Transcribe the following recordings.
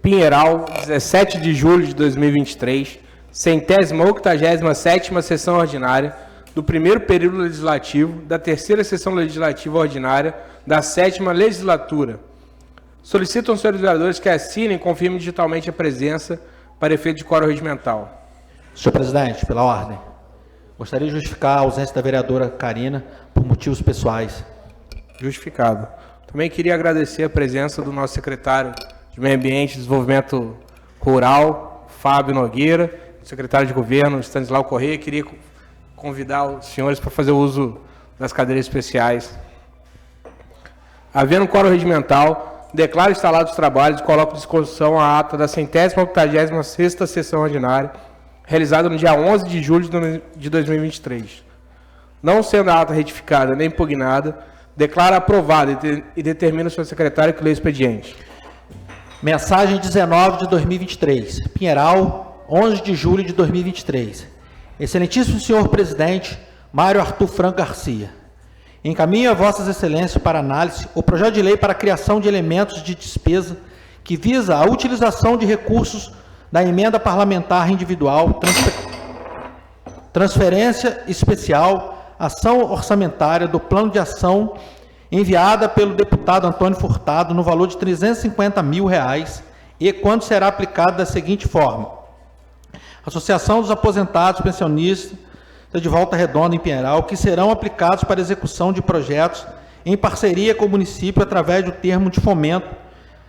Pinheiral, 17 de julho de 2023, 187ª sessão ordinária do primeiro período legislativo da terceira sessão legislativa ordinária da 7ª legislatura. Solicitam aos senhores vereadores que assinem e confirmem digitalmente a presença para efeito de quórum regimental. Senhor presidente, pela ordem, gostaria de justificar a ausência da vereadora Karina por motivos pessoais. Justificado. Também queria agradecer a presença do nosso secretário de Meio Ambiente e Desenvolvimento Rural, Fábio Nogueira, secretário de Governo, Stanislau Corrêa. Queria convidar os senhores para fazer uso das cadeiras especiais. Havendo quórum regimental, declaro instalados os trabalhos e coloco à discussão a ata da 186ª sessão ordinária, realizada no dia 11 de julho de 2023. Não sendo a ata retificada nem impugnada, declaro aprovada e determina o senhor secretário que lê o expediente. Mensagem 19 de 2023. Pinheiral, 11 de julho de 2023. Excelentíssimo senhor presidente, Mário Arthur Franco Garcia. Encaminho a vossas excelências para análise o projeto de lei para a criação de elementos de despesa que visa a utilização de recursos da emenda parlamentar individual, transferência especial, ação orçamentária do plano de ação enviada pelo deputado Antônio Furtado no valor de R$ 350 mil e quando será aplicado da seguinte forma: Associação dos Aposentados Pensionistas de Volta Redonda em Pinheiral, que serão aplicados para execução de projetos em parceria com o município através do termo de fomento,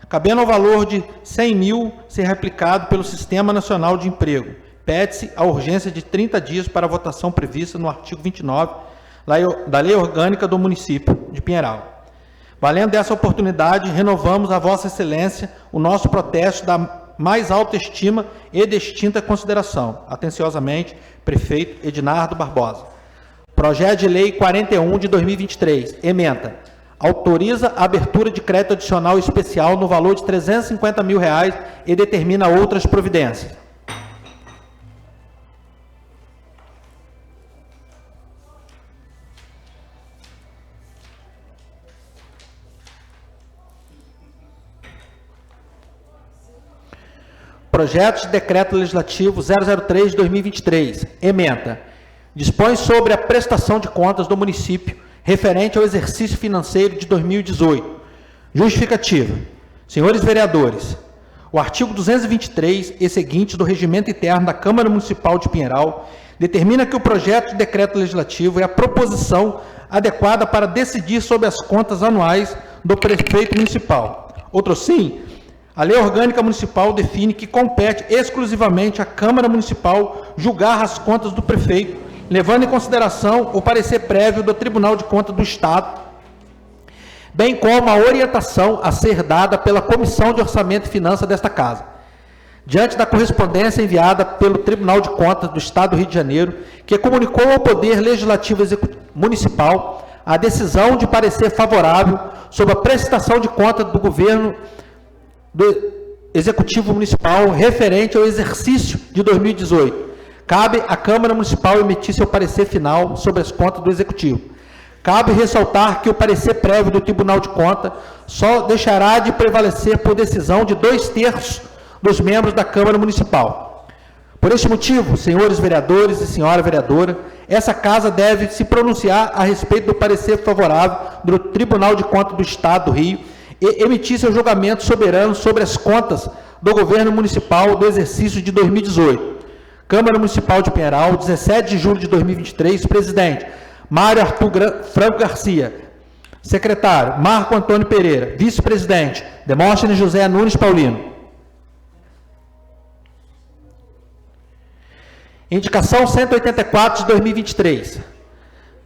cabendo ao valor de 100 mil ser aplicado pelo Sistema Nacional de Emprego. Pede-se a urgência de 30 dias para a votação prevista no artigo 29 da Lei Orgânica do Município de Pinheiral. Valendo dessa oportunidade, renovamos a Vossa Excelência o nosso protesto da mais alta estima e distinta consideração. Atenciosamente, Prefeito Ednardo Barbosa. Projeto de Lei 41 de 2023, ementa. Autoriza a abertura de crédito adicional especial no valor de R$ 350 mil e determina outras providências. Projeto de Decreto Legislativo 003 de 2023, ementa. Dispõe sobre a prestação de contas do município referente ao exercício financeiro de 2018. Justificativa. Senhores vereadores, o artigo 223 e seguinte do Regimento Interno da Câmara Municipal de Pinheiral determina que o projeto de decreto legislativo é a proposição adequada para decidir sobre as contas anuais do prefeito municipal. Outro sim, a Lei Orgânica Municipal define que compete exclusivamente à Câmara Municipal julgar as contas do prefeito, levando em consideração o parecer prévio do Tribunal de Contas do Estado, bem como a orientação a ser dada pela Comissão de Orçamento e Finanças desta Casa. Diante da correspondência enviada pelo Tribunal de Contas do Estado do Rio de Janeiro, que comunicou ao Poder Legislativo Municipal a decisão de parecer favorável sobre a prestação de contas do governo do Executivo Municipal referente ao exercício de 2018. Cabe à Câmara Municipal emitir seu parecer final sobre as contas do Executivo. Cabe ressaltar que o parecer prévio do Tribunal de Contas só deixará de prevalecer por decisão de 2/3 dos membros da Câmara Municipal. Por este motivo, senhores vereadores e senhora vereadora, essa Casa deve se pronunciar a respeito do parecer favorável do Tribunal de Contas do Estado do Rio e emitir seu julgamento soberano sobre as contas do governo municipal do exercício de 2018. Câmara Municipal de Pinheiral, 17 de julho de 2023, presidente Mário Arthur Franco Garcia, secretário Marco Antônio Pereira, vice-presidente Demóstenes José Nunes Paulino. Indicação 184 de 2023.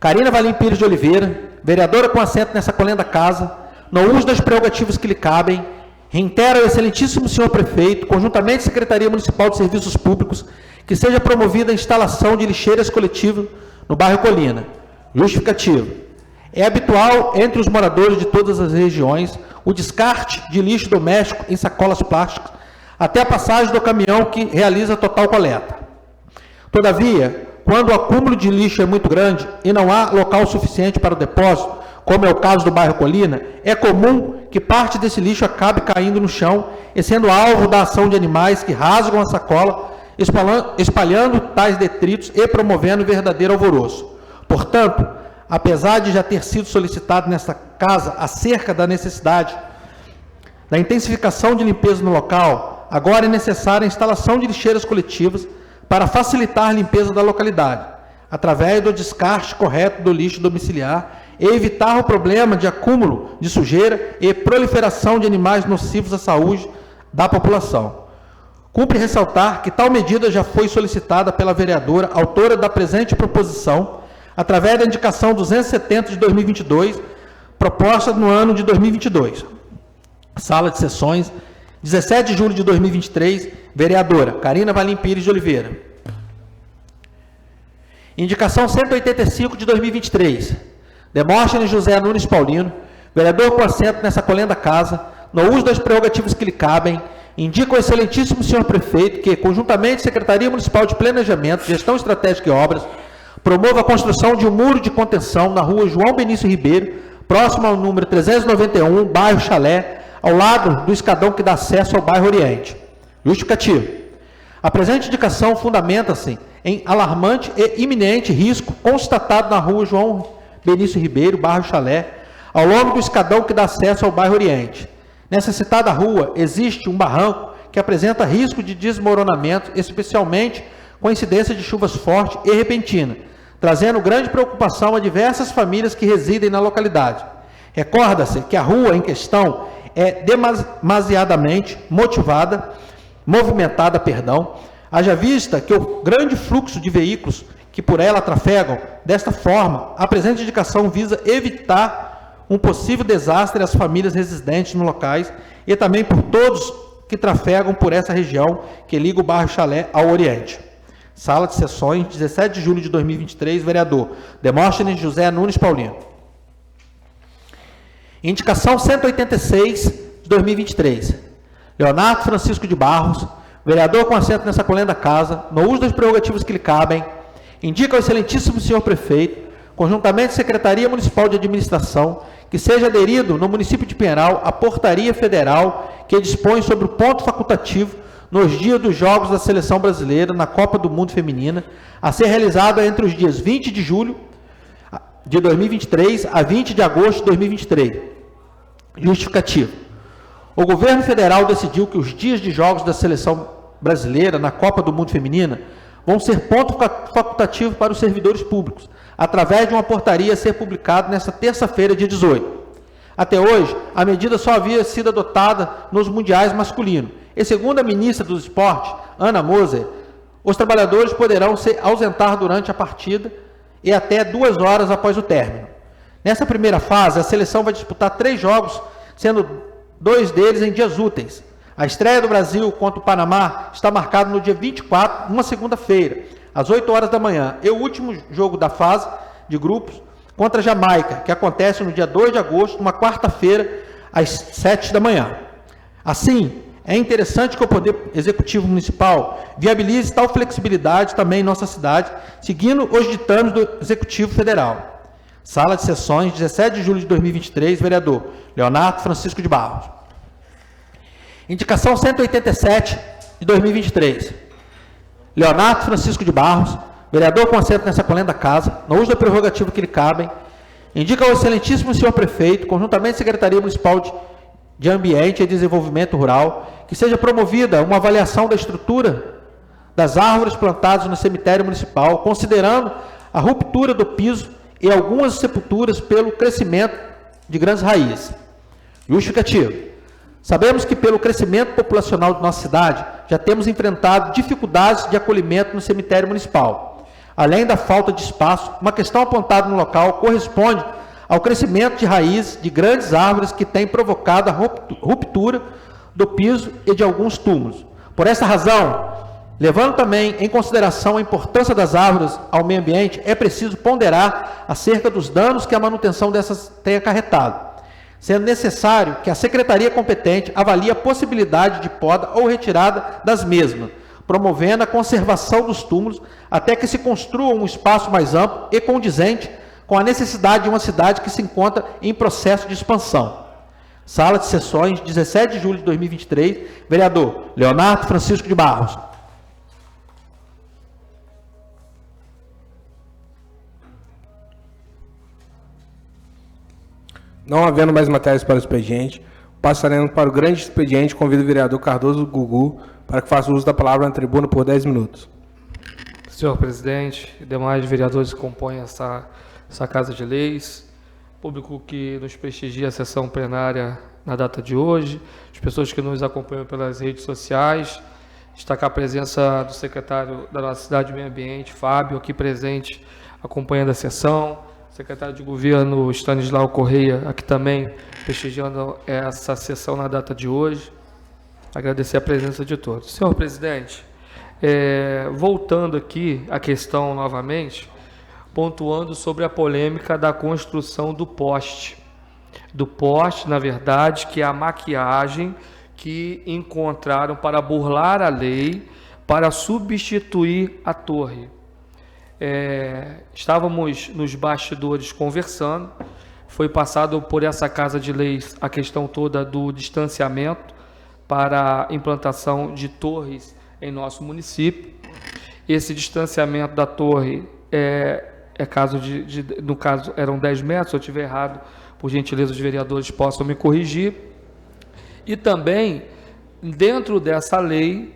Karina Valim Pires de Oliveira, vereadora com assento nessa colenda casa, no uso das prerrogativas que lhe cabem, reitera ao excelentíssimo senhor prefeito, conjuntamente à Secretaria Municipal de Serviços Públicos, que seja promovida a instalação de lixeiras coletivas no bairro Colina. Justificativo. É habitual entre os moradores de todas as regiões o descarte de lixo doméstico em sacolas plásticas até a passagem do caminhão que realiza a total coleta. Todavia, quando o acúmulo de lixo é muito grande e não há local suficiente para o depósito, como é o caso do bairro Colina, é comum que parte desse lixo acabe caindo no chão e sendo alvo da ação de animais que rasgam a sacola, espalhando tais detritos e promovendo verdadeiro alvoroço. Portanto, apesar de já ter sido solicitado nesta casa acerca da necessidade da intensificação de limpeza no local, agora é necessária a instalação de lixeiras coletivas para facilitar a limpeza da localidade, através do descarte correto do lixo domiciliar e evitar o problema de acúmulo de sujeira e proliferação de animais nocivos à saúde da população. Cumpre ressaltar que tal medida já foi solicitada pela vereadora, autora da presente proposição, através da indicação 270 de 2022, proposta no ano de 2022. Sala de Sessões, 17 de julho de 2023, vereadora Carina Valim Pires de Oliveira. Indicação 185 de 2023, Demóstenes José Nunes Paulino, vereador com assento nessa colenda casa, no uso das prerrogativas que lhe cabem, indica o excelentíssimo senhor prefeito que, conjuntamente Secretaria Municipal de Planejamento, Gestão Estratégica e Obras, promova a construção de um muro de contenção na rua João Benício Ribeiro, próximo ao número 391, bairro Chalé, ao lado do escadão que dá acesso ao bairro Oriente. Justificativo. A presente indicação fundamenta-se em alarmante e iminente risco constatado na rua João Benício Ribeiro, bairro Chalé, ao longo do escadão que dá acesso ao bairro Oriente. Nessa citada rua existe um barranco que apresenta risco de desmoronamento, especialmente com incidência de chuvas fortes e repentinas, trazendo grande preocupação a diversas famílias que residem na localidade. Recorda-se que a rua em questão é demasiadamente movimentada, haja vista que o grande fluxo de veículos que por ela trafegam. Desta forma, a presente indicação visa evitar um possível desastre às famílias residentes nos locais e também por todos que trafegam por essa região que liga o bairro Chalé ao Oriente. Sala de Sessões, 17 de julho de 2023, vereador Demóstenes José Nunes Paulino. Indicação 186 de 2023, Leonardo Francisco de Barros, vereador com assento nessa colenda casa, no uso das prerrogativas que lhe cabem, indica ao excelentíssimo senhor prefeito, conjuntamente Secretaria Municipal de Administração, que seja aderido no município de Pinheiral a portaria federal que dispõe sobre o ponto facultativo nos dias dos Jogos da Seleção Brasileira na Copa do Mundo Feminina, a ser realizado entre os dias 20 de julho de 2023 a 20 de agosto de 2023. Justificativo. O governo federal decidiu que os dias de Jogos da Seleção Brasileira na Copa do Mundo Feminina vão ser ponto facultativo para os servidores públicos, através de uma portaria a ser publicada nesta terça-feira, dia 18. Até hoje, a medida só havia sido adotada nos mundiais masculinos. E segundo a ministra dos Esportes, Ana Moser, os trabalhadores poderão se ausentar durante a partida e até 2 horas após o término. Nessa primeira fase, a seleção vai disputar 3 jogos, sendo 2 deles em dias úteis. A estreia do Brasil contra o Panamá está marcada no dia 24, uma segunda-feira, às 8 horas da manhã. E o último jogo da fase de grupos contra a Jamaica, que acontece no dia 2 de agosto, uma quarta-feira, às 7 da manhã. Assim, é interessante que o Poder Executivo Municipal viabilize tal flexibilidade também em nossa cidade, seguindo os ditames do Executivo Federal. Sala de Sessões, 17 de julho de 2023, vereador Leonardo Francisco de Barros. Indicação 187 de 2023. Leonardo Francisco de Barros, vereador com assento nessa colenda casa, no uso da prerrogativa que lhe cabem, indica ao excelentíssimo senhor prefeito, conjuntamente Secretaria Municipal de Ambiente e Desenvolvimento Rural, que seja promovida uma avaliação da estrutura das árvores plantadas no cemitério municipal, considerando a ruptura do piso e algumas sepulturas pelo crescimento de grandes raízes. Justificativo. Sabemos que pelo crescimento populacional de nossa cidade, já temos enfrentado dificuldades de acolhimento no cemitério municipal. Além da falta de espaço, uma questão apontada no local corresponde ao crescimento de raízes de grandes árvores que tem provocado a ruptura do piso e de alguns túmulos. Por essa razão, levando também em consideração a importância das árvores ao meio ambiente, é preciso ponderar acerca dos danos que a manutenção dessas tem acarretado, sendo necessário que a secretaria competente avalie a possibilidade de poda ou retirada das mesmas, promovendo a conservação dos túmulos até que se construa um espaço mais amplo e condizente com a necessidade de uma cidade que se encontra em processo de expansão. Sala de Sessões, 17 de julho de 2023. Vereador Leonardo Francisco de Barros. Não havendo mais matérias para o expediente, passaremos para o grande expediente. Convido o vereador Cardoso Gugu para que faça uso da palavra na tribuna por 10 minutos. Senhor presidente e demais vereadores que compõem essa Casa de Leis, público que nos prestigia a sessão plenária na data de hoje, as pessoas que nos acompanham pelas redes sociais, destacar a presença do secretário da nossa cidade de Meio Ambiente, Fábio, aqui presente, acompanhando a sessão, secretário de Governo Stanislau Correia, aqui também prestigiando essa sessão na data de hoje. Agradecer a presença de todos. Senhor presidente, voltando aqui à questão novamente, pontuando sobre a polêmica da construção do poste. Do poste, na verdade, que é a maquiagem que encontraram para burlar a lei, para substituir a torre. Estávamos nos bastidores conversando, foi passado por essa Casa de Leis a questão toda do distanciamento para a implantação de torres em nosso município. Esse distanciamento da torre no caso eram 10 metros, se eu estiver errado, por gentileza os vereadores possam me corrigir. E também, dentro dessa lei,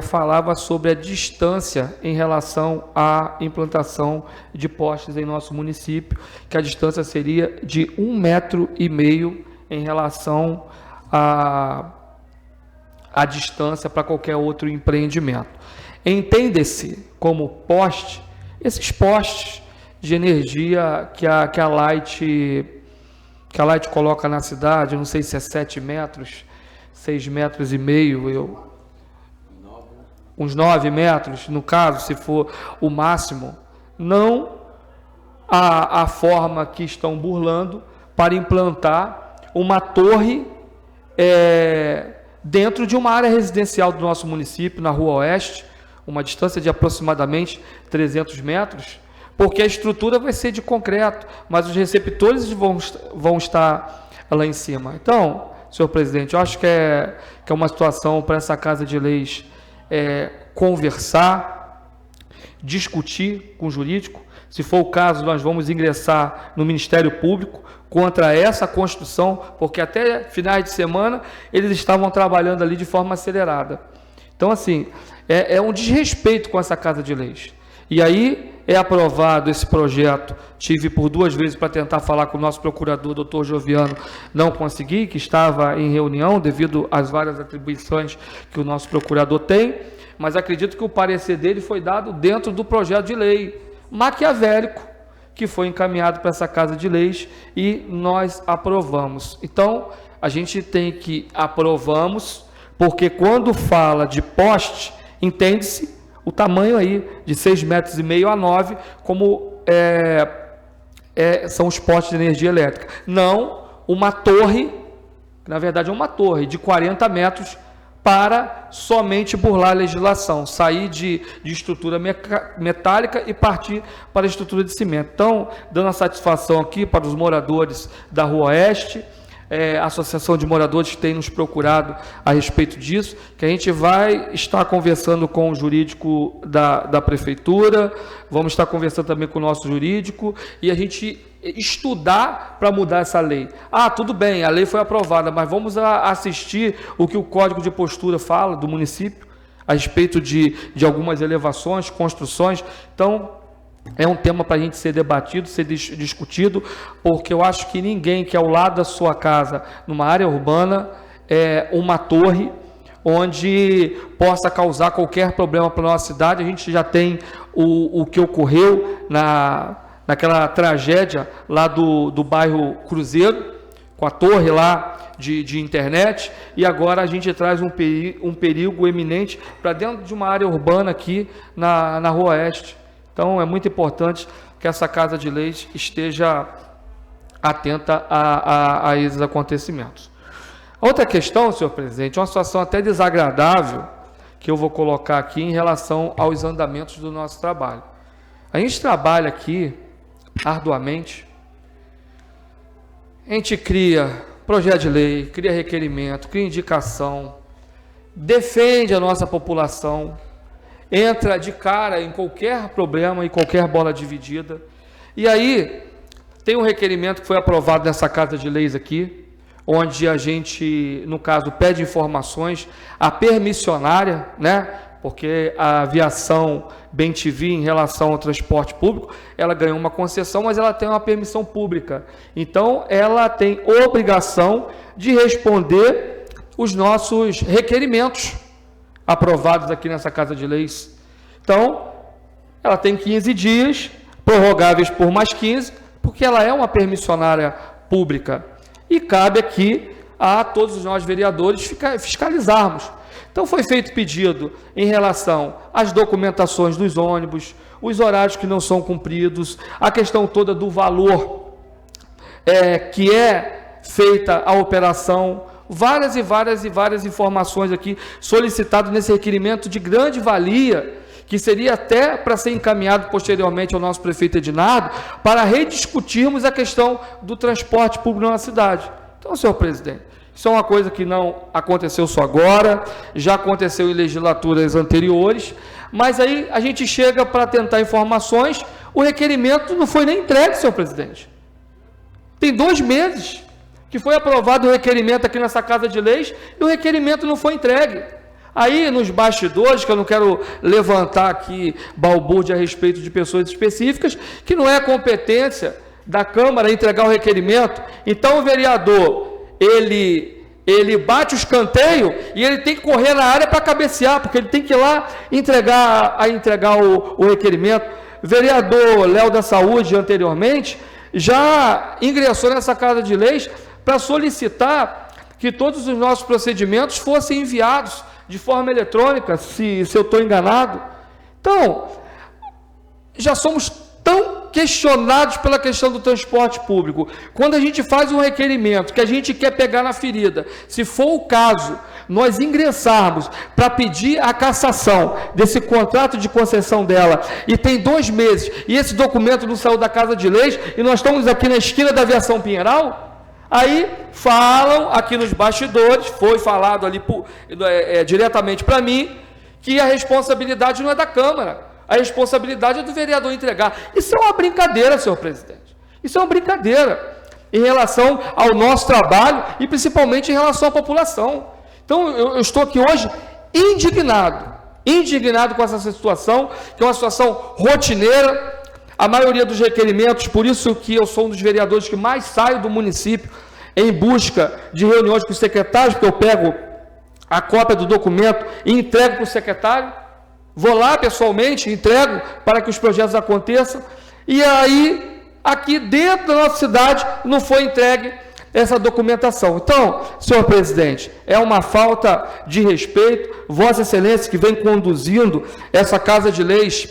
falava sobre a distância em relação à implantação de postes em nosso município, que a distância seria de 1,5 metro em relação à distância para qualquer outro empreendimento. Entende-se como poste, esses postes de energia que a Light coloca na cidade, não sei se é 7 metros, 6,5 metros, uns 9 metros, no caso, se for o máximo, não a forma que estão burlando para implantar uma torre dentro de uma área residencial do nosso município, na Rua Oeste, uma distância de aproximadamente 300 metros, porque a estrutura vai ser de concreto, mas os receptores vão estar lá em cima. Então, senhor presidente, eu acho que é uma situação para essa Casa de Leis conversar, discutir com o jurídico. Se for o caso, nós vamos ingressar no Ministério Público contra essa construção, porque até finais de semana eles estavam trabalhando ali de forma acelerada. Então, assim, é um desrespeito com essa Casa de Leis. E aí é aprovado esse projeto. Tive por 2 vezes para tentar falar com o nosso procurador, doutor Joviano, não consegui, que estava em reunião devido às várias atribuições que o nosso procurador tem, mas acredito que o parecer dele foi dado dentro do projeto de lei maquiavélico que foi encaminhado para essa Casa de Leis e nós aprovamos. Então, a gente tem que aprovamos, porque quando fala de poste, entende-se o tamanho aí de 6,5 metros a 9, como são os postes de energia elétrica. Não uma torre, na verdade é uma torre de 40 metros para somente burlar a legislação, sair de estrutura metálica e partir para a estrutura de cimento. Então, dando a satisfação aqui para os moradores da Rua Oeste, a Associação de Moradores que tem nos procurado a respeito disso, que a gente vai estar conversando com o jurídico da Prefeitura, vamos estar conversando também com o nosso jurídico, e a gente estudar para mudar essa lei. Tudo bem, a lei foi aprovada, mas vamos assistir o que o Código de Postura fala do município, a respeito de algumas elevações, construções. Então, é um tema para a gente ser debatido, ser discutido, porque eu acho que ninguém que ao lado da sua casa, numa área urbana, uma torre onde possa causar qualquer problema para a nossa cidade. A gente já tem o que ocorreu naquela tragédia lá do bairro Cruzeiro, com a torre lá de internet, e agora a gente traz um perigo eminente para dentro de uma área urbana aqui na Rua Oeste. Então, é muito importante que essa Casa de Leis esteja atenta a esses acontecimentos. Outra questão, senhor presidente, é uma situação até desagradável que eu vou colocar aqui em relação aos andamentos do nosso trabalho. A gente trabalha aqui arduamente, a gente cria projeto de lei, cria requerimento, cria indicação, defende a nossa população, entra de cara em qualquer problema, em qualquer bola dividida. E aí, tem um requerimento que foi aprovado nessa Casa de Leis aqui, onde a gente, no caso, pede informações, a permissionária, né? Porque a aviação Bem-TV, em relação ao transporte público, ela ganhou uma concessão, mas ela tem uma permissão pública. Então, ela tem obrigação de responder os nossos requerimentos aprovados aqui nessa Casa de Leis. Então, ela tem 15 dias, prorrogáveis por mais 15, porque ela é uma permissionária pública. E cabe aqui a todos nós vereadores fiscalizarmos. Então, foi feito pedido em relação às documentações dos ônibus, os horários que não são cumpridos, a questão toda do valor que é feita a operação, várias informações aqui solicitadas nesse requerimento de grande valia, que seria até para ser encaminhado posteriormente ao nosso prefeito Edinardo, para rediscutirmos a questão do transporte público na cidade. Então, senhor presidente, isso é uma coisa que não aconteceu só agora, já aconteceu em legislaturas anteriores, mas aí a gente chega para tentar informações, o requerimento não foi nem entregue, senhor presidente. Tem 2 meses que foi aprovado o requerimento aqui nessa Casa de Leis e o requerimento não foi entregue. Aí, nos bastidores, que eu não quero levantar aqui balbúrdia a respeito de pessoas específicas, que não é competência da Câmara entregar o requerimento, então o vereador, ele bate o escanteio e ele tem que correr na área para cabecear, porque ele tem que ir lá entregar o requerimento. O vereador Léo da Saúde, anteriormente, já ingressou nessa Casa de Leis para solicitar que todos os nossos procedimentos fossem enviados de forma eletrônica, se eu estou enganado. Então, já somos tão questionados pela questão do transporte público. Quando a gente faz um requerimento que a gente quer pegar na ferida, se for o caso, nós ingressarmos para pedir a cassação desse contrato de concessão dela, e tem 2 meses, e esse documento não saiu da Casa de Leis, e nós estamos aqui na esquina da Aviação Pinheiral, aí falam aqui nos bastidores, foi falado ali diretamente para mim, que a responsabilidade não é da Câmara, a responsabilidade é do vereador entregar. Isso é uma brincadeira, senhor presidente. Isso é uma brincadeira em relação ao nosso trabalho e principalmente em relação à população. Então, eu estou aqui hoje indignado com essa situação, que é uma situação rotineira. A maioria dos requerimentos, por isso que eu sou um dos vereadores que mais saio do município em busca de reuniões com os secretários, porque eu pego a cópia do documento e entrego para o secretário. Vou lá pessoalmente, entrego para que os projetos aconteçam, e aí, aqui dentro da nossa cidade, não foi entregue essa documentação. Então, senhor presidente, é uma falta de respeito, Vossa Excelência que vem conduzindo essa Casa de Leis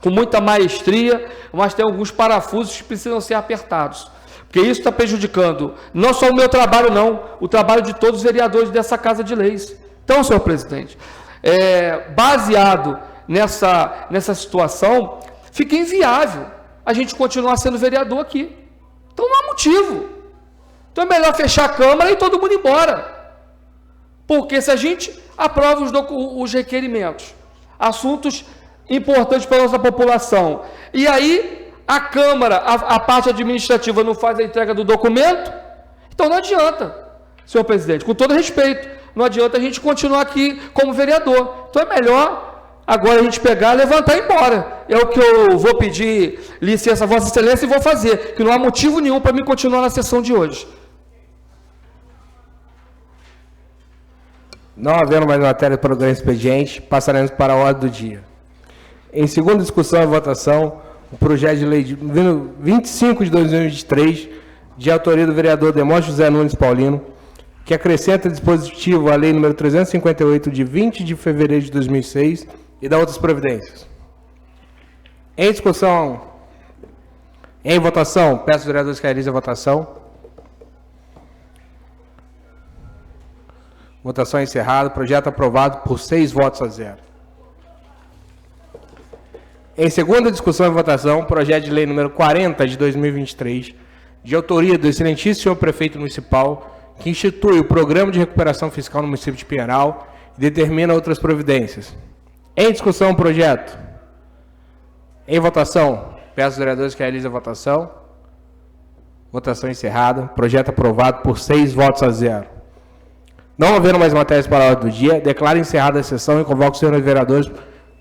com muita maestria, mas tem alguns parafusos que precisam ser apertados, porque isso está prejudicando não só o meu trabalho, não, o trabalho de todos os vereadores dessa Casa de Leis. Então, senhor presidente, baseado nessa situação, fica inviável a gente continuar sendo vereador aqui. Então não há motivo. Então é melhor fechar a Câmara e todo mundo ir embora. Porque se a gente aprova os requerimentos, assuntos importantes para a nossa população, e aí a Câmara, a parte administrativa não faz a entrega do documento, então não adianta, senhor presidente, com todo respeito, não adianta a gente continuar aqui como vereador. Então é melhor agora a gente pegar, levantar e ir embora. É o que eu vou pedir licença a Vossa Excelência e vou fazer, que não há motivo nenhum para mim continuar na sessão de hoje. Não havendo mais matéria para o grande expediente, passaremos para a ordem do dia. Em segunda discussão e votação, o projeto de lei 25 de 2023, de autoria do vereador Demóstenes José Nunes Paulino, que acrescenta dispositivo à lei número 358, de 20 de fevereiro de 2006, e dá outras providências. Em discussão, em votação, peço aos vereadores que realizem a votação. Votação encerrada, projeto aprovado por 6 votos a 0. Em segunda discussão e votação, projeto de lei número 40 de 2023, de autoria do excelentíssimo senhor prefeito municipal, que institui o Programa de Recuperação Fiscal no município de Pinheiral e determina outras providências. Em discussão o projeto. Em votação. Peço aos vereadores que realizem a votação. Votação encerrada. Projeto aprovado por 6 votos a 0. Não havendo mais matérias para a ordem do dia, declaro encerrada a sessão e convoco os senhores vereadores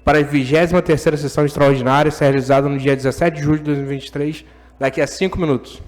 para a 23ª sessão extraordinária, ser realizada no dia 17 de julho de 2023, daqui a 5 minutos.